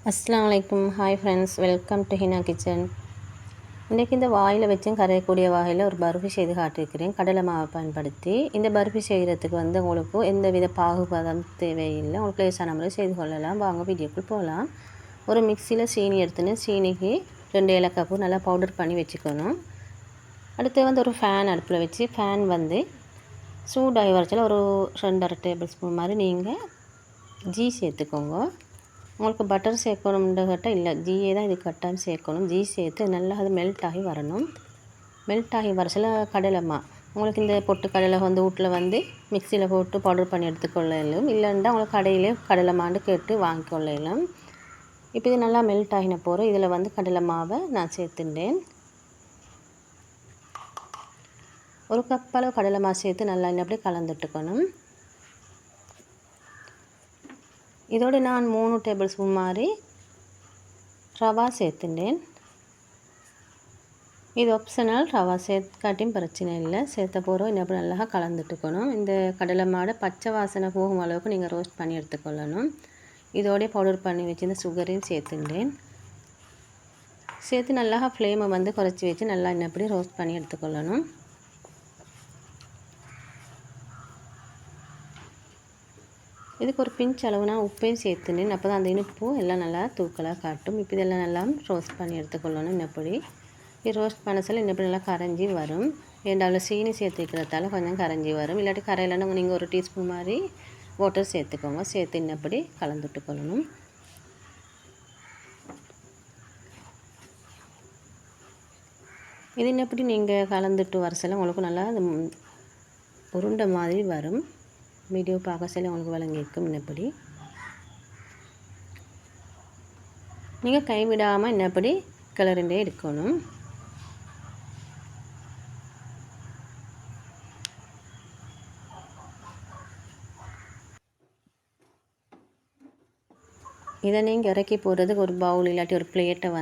அஸ்ஸலாமு அலைக்கும். Hi friends, welcome to Hina kitchen. இன்றைக்கி இந்த வாயில் வச்சும் கரையக்கூடிய வகையில் ஒரு பர்ஃபி செய்து காட்டியிருக்கிறேன் கடலை மாவை பயன்படுத்தி. இந்த பர்ஃபி செய்கிறதுக்கு உங்களுக்கு எந்த வித பாகுபாதம் தேவையில்லை. உங்களுக்கு லேசான முறை செய்து கொள்ளலாம். வாங்க வீடியோக்குள் போகலாம். ஒரு மிக்சியில் சீனி எடுத்துன்னு சீனிக்கு 2 ஏலக்காய் பூ நல்லா பவுடர் பண்ணி வச்சுக்கணும். அடுத்து ஒரு ஃபேன் அடுப்பில் வச்சு ஃபேன் சூடாகி வரச்சில் ஒரு 2.5 டேபிள் ஸ்பூன் மாதிரி நீங்கள் கீ சேர்த்துக்கோங்க. உங்களுக்கு பட்டர் சேர்க்கணும்னு கேட்டால் இல்லை, கீயே தான் இது கட்டாயம் சேர்க்கணும். கீ சேர்த்து நல்லா அது மெல்ட் ஆகி வரணும். மெல்ட் ஆகி வர சில கடலைமா உங்களுக்கு இந்த பொட்டு கடலை வீட்டில் மிக்சியில் போட்டு பவுடர் பண்ணி எடுத்துக்கொள்ளலும், இல்லைன்னா உங்களுக்கு கடையிலே கடலை மாண்டு கேட்டு வாங்கிக்கொள்ளலாம். இப்போ இது நல்லா மெல்ட் ஆகின போகிறோம். இதில் கடலை மாவை நான் சேர்த்துட்டேன். ஒரு கப் அளவு கடலை மாவு சேர்த்து நல்லா அப்படியே கலந்துட்டுக்கணும். இதோடு நான் 3 டேபிள் ஸ்பூன் மாதிரி ரவா சேர்த்துட்டேன். இது ஆப்ஷனல், ரவா சேர்க்காட்டியும் பிரச்சனை இல்லை. சேர்த்த போகிறோம். இன்னும் நல்லா கலந்துட்டுக்கணும். இந்த கடலை மாடை பச்சை வாசனை போகும் அளவுக்கு நீங்கள் ரோஸ்ட் பண்ணி எடுத்துக்கொள்ளணும். இதோடய பவுடர் பண்ணி வச்சு இந்த சுகரையும் சேர்த்துட்டேன். சேர்த்து நல்லா ஃப்ளேமை குறைச்சி வச்சு நல்லா இன்னப்படி ரோஸ்ட் பண்ணி எடுத்துக்கொள்ளணும். இதுக்கு ஒரு பிஞ்ச் அளவு நான் உப்பையும் சேர்த்துனேன். அப்போ தான் அந்த இனிப்பு எல்லாம் நல்லா தூக்கலாக காட்டும். இப்போ இதெல்லாம் நல்லா ரோஸ்ட் பண்ணி எடுத்துக்கொள்ளணும். இன்னப்படி இது ரோஸ்ட் பண்ண சொல்ல இன்னப்படி நல்லா கரைஞ்சி வரும். ஏண்டாவில் சீனி சேர்த்துக்கிறதால கொஞ்சம் கரைஞ்சி வரும். இல்லாட்டி கரையிலன்னா நீங்கள் ஒரு டீஸ்பூன் மாதிரி வாட்டர் சேர்த்துக்கோங்க. சேர்த்து இன்னப்படி கலந்துட்டுக்கொள்ளணும். இது இன்னப்படி நீங்கள் கலந்துட்டு வர சொல்ல உங்களுக்கு நல்லா உருண்டை மாதிரி வரும். வீடியோ பார்க்க சொல்ல உங்களுக்கு விளங்கியிருக்கும். இன்னப்படி நீங்கள் கைவிடாமல் இன்னப்படி கிளறிண்டே எடுக்கணும். இதை நீங்கள் இறக்கி போடுறதுக்கு ஒரு பவுல் இல்லாட்டி ஒரு பிளேட்டை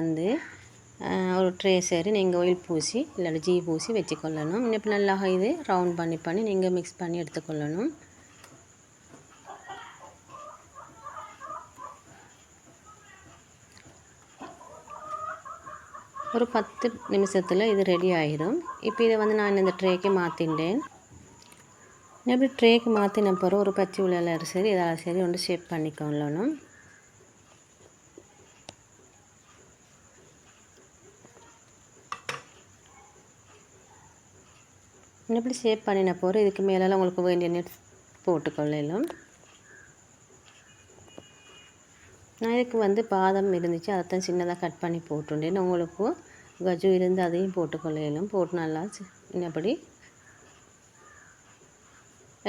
ஒரு ட்ரே சரி நீங்கள் ஆயில் பூசி இல்லாட்டி கீ பூசி வச்சுக்கொள்ளணும். இன்னப்படி நல்லா இது ரவுண்ட் பண்ணி நீங்கள் மிக்ஸ் பண்ணி எடுத்துக்கொள்ளணும். ஒரு 10 நிமிஷத்தில் இது ரெடி ஆகிடும். இப்போ இதை நான் இந்த ட்ரேக்கு மாற்றிட்டேன். இப்படி ட்ரேக்கு மாற்றின பிறகு ஒரு பச்சை உலையில் சரி இதால் சரி ஒன்று ஷேப் பண்ணிக்கொள்ளணும். இப்படி ஷேப் பண்ணின பிறகு இதுக்கு மேலே உங்களுக்கு வேண்டிய நெட்ஸ் போட்டுக்கொள்ளலாம். நான் இதுக்கு பாதம் இருந்துச்சு, அதைத்தான் சின்னதாக கட் பண்ணி போட்டுட்டேன். உங்களுக்கு கஜு இருந்து அதையும் போட்டுக்கொள்ளலாம். போட்டு நல்லா இன்னப்படி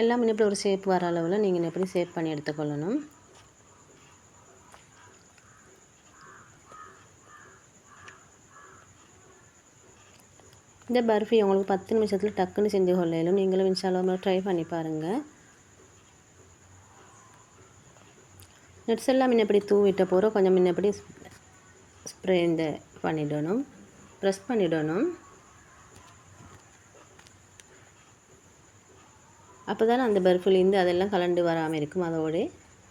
எல்லாம் இன்னப்படி ஒரு ஷேப் வர அளவில் நீங்கள் இன்னப்படி ஷேப் பண்ணி எடுத்துக்கொள்ளணும். இந்த பர்ஃபி உங்களுக்கு 10 நிமிஷத்தில் டக்குன்னு செஞ்சு கொள்ளலாம். நீங்களும் இன்ஷால்லா ட்ரை பண்ணி பாருங்கள். நட்ஸ் எல்லாம் முன்னப்படி தூவிட்ட போகிறோம். கொஞ்சம் முன்னப்படி ஸ்ப்ரே பண்ணிடணும், ப்ரெஸ் பண்ணிடணும். அப்போ தானே அந்த பர்ஃபிலேருந்து அதெல்லாம் கலண்டு வராமல் இருக்கும். அதோடு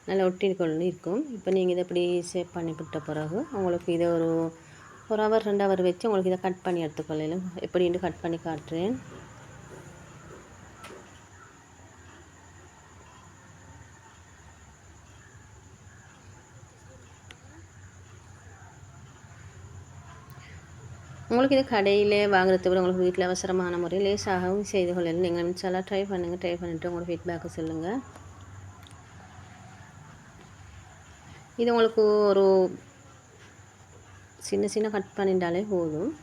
நல்லா ஒட்டி கொண்டு இருக்கும். இப்போ நீங்கள் இதை இப்படி ஷேப் பண்ணி விட்ட பிறகு உங்களுக்கு இதை ஒரு ஹவர் 2 ஹவர் வச்சு உங்களுக்கு இதை கட் பண்ணி எடுத்துக்கொள்ளலாம். எப்படின்னு கட் பண்ணி காட்டுறேன். உங்களுக்கு இது கடையில் வாங்குறதை விட உங்களுக்கு வீட்டில் அவசரமான முறையில் லேசாகவும் செய்து கொள்ளலாம். நீங்கள் இன்ஷால்லா ட்ரை பண்ணுங்கள். ட்ரை பண்ணிவிட்டு உங்களுக்கு ஃபீட்பேக்கை சொல்லுங்கள். இது உங்களுக்கு ஒரு சின்ன கட் பண்ணிட்டாலே போதும்.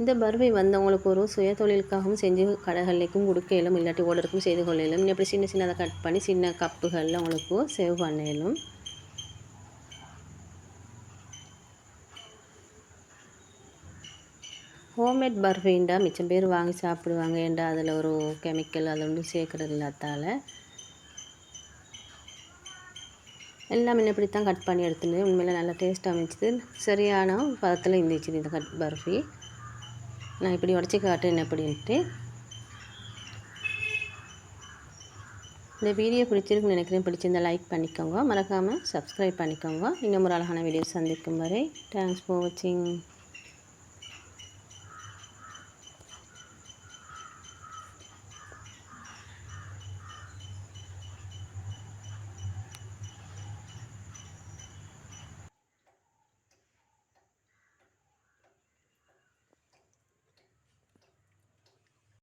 இந்த பர்ஃபி உங்களுக்கு ஒரு சுய தொழிலுக்காகவும் செஞ்சு கடைகளுக்கும் கொடுக்கலும், இல்லாட்டி ஓர்டருக்கும் செய்து கொள்ளலும். இப்படி சின்னதாக கட் பண்ணி சின்ன கப்புகளில் உங்களுக்கு சேவ் பண்ணலும். ஹோம்மேட் பர்ஃபின்டா மிச்சம் பேர் வாங்கி சாப்பிடுவாங்க. ஏண்டா அதில் ஒரு கெமிக்கல் அதை ஒன்றும் சேர்க்குறது இல்லாதால் எல்லாம் இப்படித்தான் கட் பண்ணி எடுத்துட்டு உண்மையில் நல்லா டேஸ்ட்டாக அமைச்சிது. சரியான பதத்தில் இருந்துச்சு இந்த பர்ஃபி. நான் இப்படி உடச்சி காட்டுறேன் எப்படின்ட்டு. இந்த வீடியோ பிடிச்சிருக்குன்னு நினைக்கிறேன். பிடிச்சிருந்தால் லைக் பண்ணிக்கோங்க, மறக்காமல் சப்ஸ்கிரைப் பண்ணிக்கோங்க. இன்னும் ஒரு அழகான வீடியோ சந்திக்கும் வரை தேங்க்ஸ் ஃபார் வாட்சிங்.